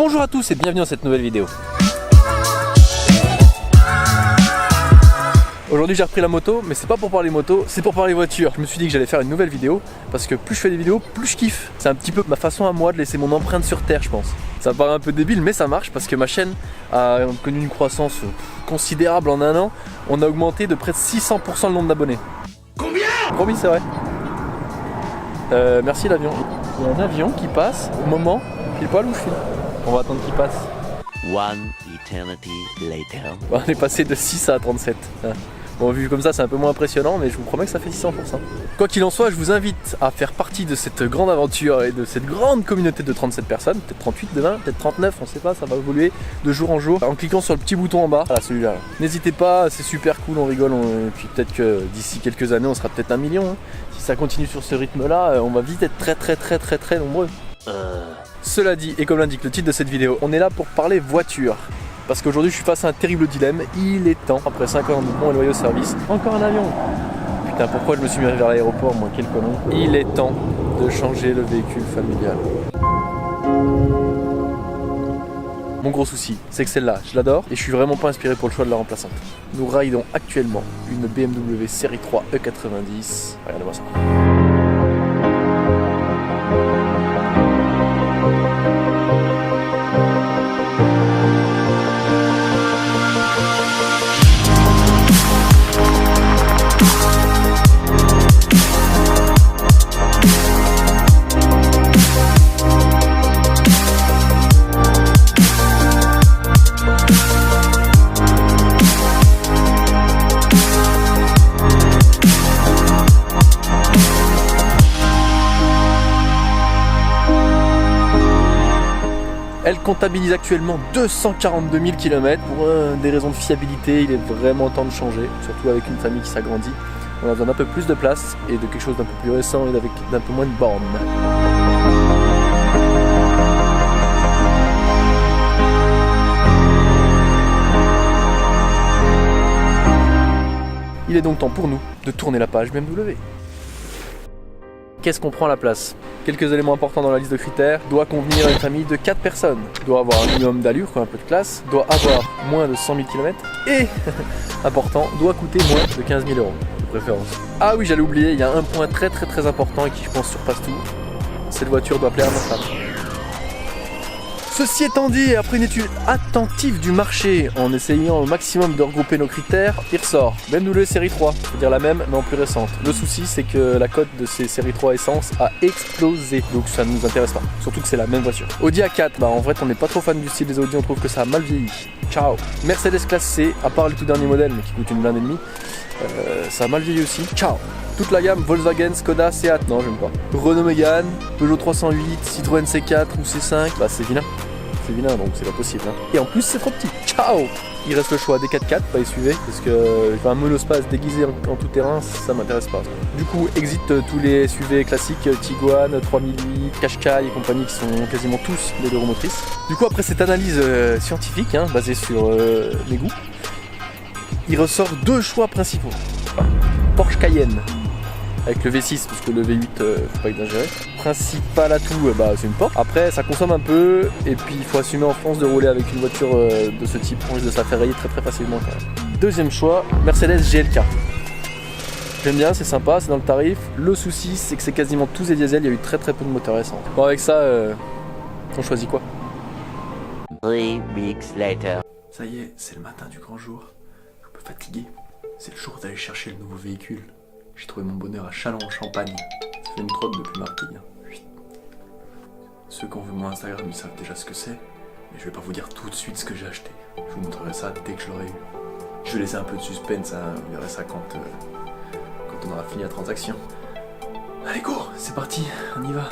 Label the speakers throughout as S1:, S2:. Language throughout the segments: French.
S1: Bonjour à tous et bienvenue dans cette nouvelle vidéo. Aujourd'hui j'ai repris la moto, mais c'est pas pour parler moto, c'est pour parler voiture. Je me suis dit que j'allais faire une nouvelle vidéo, parce que plus je fais des vidéos, plus je kiffe. C'est un petit peu ma façon à moi de laisser mon empreinte sur terre, je pense. Ça paraît un peu débile, mais ça marche, parce que ma chaîne a connu une croissance considérable en un an. On a augmenté de près de 600% le nombre d'abonnés. Combien? Promis, c'est vrai. Merci l'avion. Il y a un avion qui passe au moment pile poil où je filme. On va attendre qu'il passe.
S2: One eternity later.
S1: On est passé de 6 à 37. Bon, vu comme ça, c'est un peu moins impressionnant, mais je vous promets que ça fait 600%. Quoi qu'il en soit, je vous invite à faire partie de cette grande aventure et de cette grande communauté de 37 personnes, peut-être 38 demain, peut-être 39, on sait pas, ça va évoluer de jour en jour, en cliquant sur le petit bouton en bas, voilà celui-là. N'hésitez pas, c'est super cool, on rigole, et puis peut-être que d'ici quelques années, on sera peut-être 1 million. Hein. Si ça continue sur ce rythme-là, on va vite être très nombreux. Cela dit, et comme l'indique le titre de cette vidéo, on est là pour parler voiture. Parce qu'aujourd'hui je suis face à un terrible dilemme, il est temps, après 5 ans de bons et loyaux services, encore un avion. Putain, pourquoi je me suis mis vers l'aéroport, moi, quel colon. Il est temps de changer le véhicule familial. Mon gros souci, c'est que celle-là, je l'adore et je suis vraiment pas inspiré pour le choix de la remplaçante. Nous ridons actuellement une BMW série 3 E90, regardez-moi ça. Elle comptabilise actuellement 242 000 km. Pour des raisons de fiabilité, il est vraiment temps de changer, surtout avec une famille qui s'agrandit. On a besoin d'un peu plus de place et de quelque chose d'un peu plus récent et d'un peu moins de bornes. Il est donc temps pour nous de tourner la page BMW. Qu'est-ce qu'on prend à la place? Quelques éléments importants dans la liste de critères. Doit convenir à une famille de 4 personnes. Doit avoir un minimum d'allure, un peu de classe. Doit avoir moins de 100 000 km. Et, important, doit coûter moins de 15 000 euros, de préférence. Ah oui, j'allais oublier, il y a un point très important et qui, je pense, surpasse tout. Cette voiture doit plaire à ma femme. Ceci étant dit, après une étude attentive du marché, en essayant au maximum de regrouper nos critères, il ressort BMW série 3, c'est-à-dire la même mais en plus récente. Le souci, c'est que la cote de ces série 3 essence a explosé, donc ça ne nous intéresse pas, surtout que c'est la même voiture. Audi A4, bah en fait on n'est pas trop fan du style des Audi, on trouve que ça a mal vieilli. Ciao. Mercedes classe C, à part le tout dernier modèle mais qui coûte une blinde et demie, ça a mal vieilli aussi. Ciao. Toute la gamme Volkswagen, Skoda, Seat, non j'aime pas. Renault Mégane, Peugeot 308, Citroën C4 ou C5, bah c'est vilain. C'est vilain donc c'est pas possible. Hein. Et en plus c'est trop petit. Ciao. Il reste le choix des 4x4, pas SUV, parce que un monospace déguisé en tout terrain, ça m'intéresse pas. Du coup, exit tous les SUV classiques, Tiguan, 3008, Qashqai et compagnie qui sont quasiment tous des deux roues motrices. Du coup, après cette analyse scientifique, hein, basée sur mes goûts, il ressort 2 choix principaux. Porsche Cayenne, avec le V6 parce que le V8 faut pas exagérer. Principal atout, bah, c'est une Porsche. Après ça consomme un peu et puis il faut assumer en France de rouler avec une voiture de ce type, on risque de se la faire rayer très facilement quand même. Deuxième choix, Mercedes GLK. J'aime bien, c'est sympa, c'est dans le tarif. Le souci c'est que c'est quasiment tous des diesels, il y a eu très peu de moteurs essence. Bon avec ça, on choisit quoi?
S2: 3 weeks later.
S1: Ça y est, c'est le matin du grand jour. Je suis un peu fatigué. C'est le jour d'aller chercher le nouveau véhicule. J'ai trouvé mon bonheur à Châlons-en-Champagne. Ça fait une trotte depuis Martigues. Ceux qui ont vu mon Instagram, ils savent déjà ce que c'est. Mais je vais pas vous dire tout de suite ce que j'ai acheté. Je vous montrerai ça dès que je l'aurai eu. Je vais laisser un peu de suspense, hein. Vous verrez ça quand on aura fini la transaction. Allez go, c'est parti, on y va.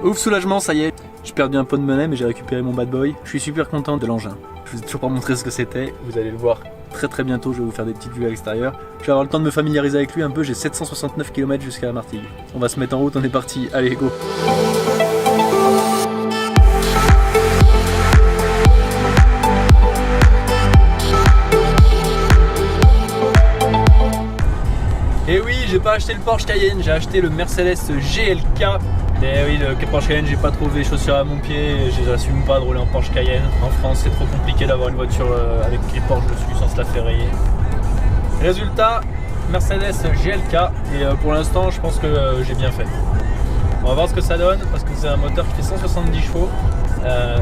S1: Ouf, soulagement, ça y est. J'ai perdu un peu de monnaie, mais j'ai récupéré mon bad boy. Je suis super content de l'engin. Je vous ai toujours pas montré ce que c'était. Vous allez le voir très bientôt. Je vais vous faire des petites vues à l'extérieur. Je vais avoir le temps de me familiariser avec lui un peu. J'ai 769 km jusqu'à Martigues. On va se mettre en route, on est parti. Allez, go. Et oui, j'ai pas acheté le Porsche Cayenne, j'ai acheté le Mercedes GLK. Et oui, le Porsche Cayenne, j'ai pas trouvé chaussures à mon pied, j'assume pas de rouler en Porsche Cayenne. En France, c'est trop compliqué d'avoir une voiture avec les Porsche dessus sans se la faire rayer. Résultat, Mercedes GLK, et pour l'instant, je pense que j'ai bien fait. On va voir ce que ça donne, parce que c'est un moteur qui fait 170 chevaux.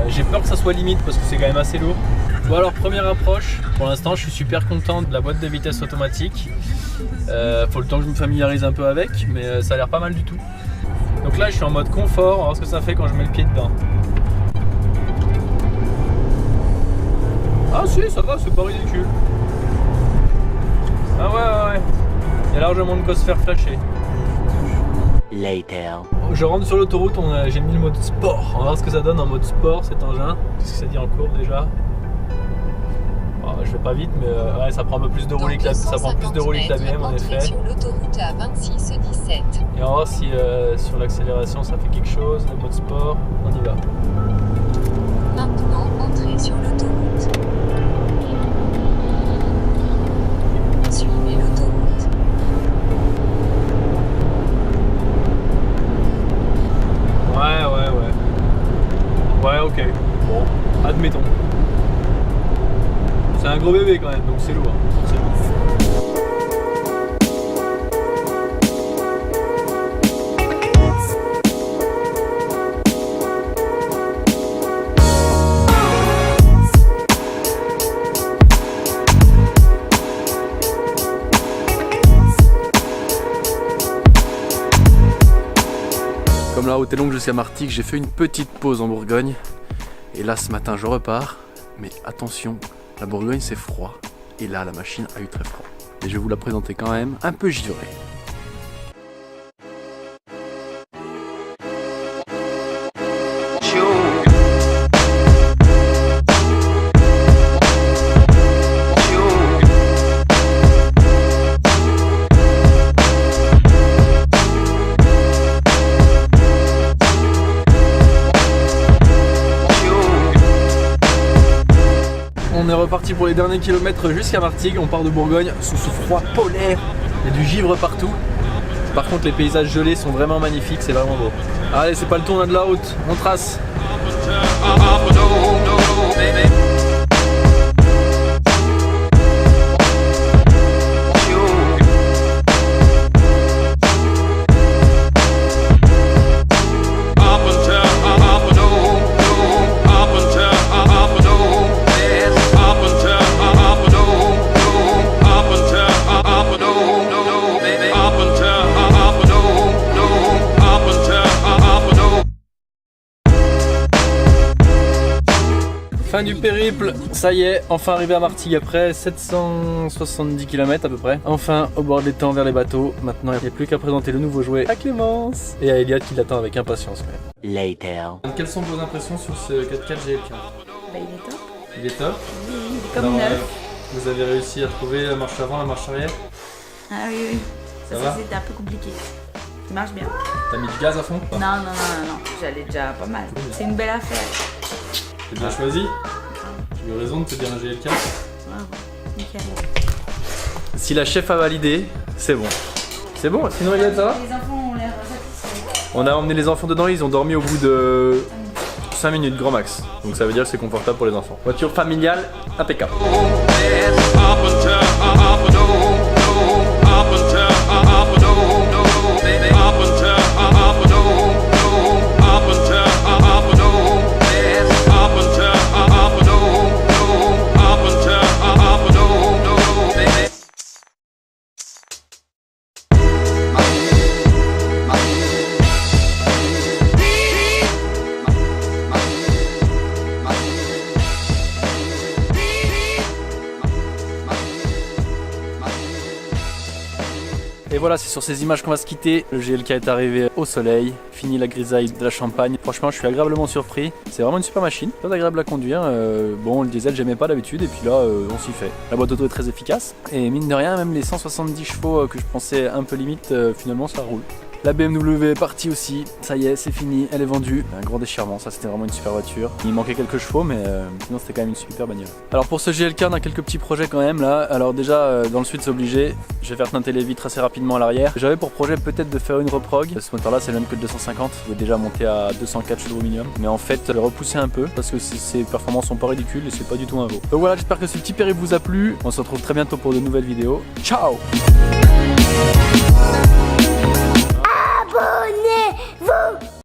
S1: J'ai peur que ça soit limite, parce que c'est quand même assez lourd. Bon alors, première approche, pour l'instant, je suis super content de la boîte de vitesse automatique. Faut le temps que je me familiarise un peu avec, mais ça a l'air pas mal du tout. Donc là je suis en mode confort, on va voir ce que ça fait quand je mets le pied dedans. Ah si, ça va, c'est pas ridicule. Ah ouais. Il y a largement de quoi se faire flasher.
S2: Later.
S1: Je rentre sur l'autoroute, j'ai mis le mode sport. On va voir ce que ça donne en mode sport cet engin. Qu'est-ce que ça dit en courbe déjà? Je vais pas vite, mais ouais, ça prend un peu plus de roulis que la BM en effet.
S3: Sur l'autoroute à 26-17.
S1: Et on va voir si sur l'accélération ça fait quelque chose, le mode sport, on y va.
S3: Maintenant, entrez sur l'autoroute. Suivez l'autoroute. Ouais, ok. Bon, admettons. C'est un gros bébé quand même, donc c'est lourd. Comme la route est longue jusqu'à Martigues, j'ai fait une petite pause en Bourgogne. Et là, ce matin, je repars. Mais attention, la Bourgogne, c'est froid. Et là, la machine a eu très froid. Et je vais vous la présenter quand même un peu givrée. On est reparti pour les derniers kilomètres jusqu'à Martigues. On part de Bourgogne sous ce froid polaire. Il y a du givre partout. Par contre, les paysages gelés sont vraiment magnifiques, c'est vraiment beau. Allez, c'est pas le tour, on a de la route, on trace. Fin du périple, ça y est, enfin arrivé à Martigues après 770 km à peu près. Enfin au bord de l'étang vers les bateaux. Maintenant il n'y a plus qu'à présenter le nouveau jouet à Clémence et à Elliot qui l'attend avec impatience.
S2: Later.
S1: Quelles sont vos impressions sur ce 4x4 GLK?
S4: Bah, il est top.
S1: Il est top.
S4: Oui, il est comme neuf.
S1: Vous avez réussi à trouver la marche avant, la marche arrière?
S4: Ah oui.
S1: Ça va
S4: c'était un peu compliqué. Il marche bien.
S1: T'as mis du gaz à fond?
S4: Non. J'allais déjà pas mal. C'est une belle affaire.
S1: T'es bien choisi? J'ai eu raison de te dire un GLK.
S4: Nickel.
S1: Si la chef a validé, c'est bon. C'est bon, sinon Elliot, ça va?
S4: Les enfants ont l'air satisfaits.
S1: On a emmené les enfants dedans, ils ont dormi au bout de 5 minutes grand max. Donc ça veut dire que c'est confortable pour les enfants. Voiture familiale, impeccable. Et voilà, c'est sur ces images qu'on va se quitter. Le GLK est arrivé au soleil, fini la grisaille de la Champagne. Franchement, je suis agréablement surpris. C'est vraiment une super machine, très agréable à conduire. Bon, le diesel, j'aimais pas d'habitude, et puis là, on s'y fait. La boîte auto est très efficace. Et mine de rien, même les 170 chevaux que je pensais un peu limite, finalement, ça roule. La BMW est partie aussi, ça y est, c'est fini, elle est vendue. Un gros déchirement, ça c'était vraiment une super voiture. Il manquait quelques chevaux, mais sinon c'était quand même une super bagnole. Alors pour ce GLK, on a quelques petits projets quand même là. Alors déjà, dans le Sud c'est obligé, je vais faire teinter les vitres assez rapidement à l'arrière. J'avais pour projet peut-être de faire une reprog. Ce moteur là c'est le même que le 250, il est déjà monté à 204 chevaux minimum. Mais en fait, je l'ai repoussé un peu parce que ses performances sont pas ridicules et c'est pas du tout un veau. Donc voilà, j'espère que ce petit périple vous a plu. On se retrouve très bientôt pour de nouvelles vidéos. Ciao!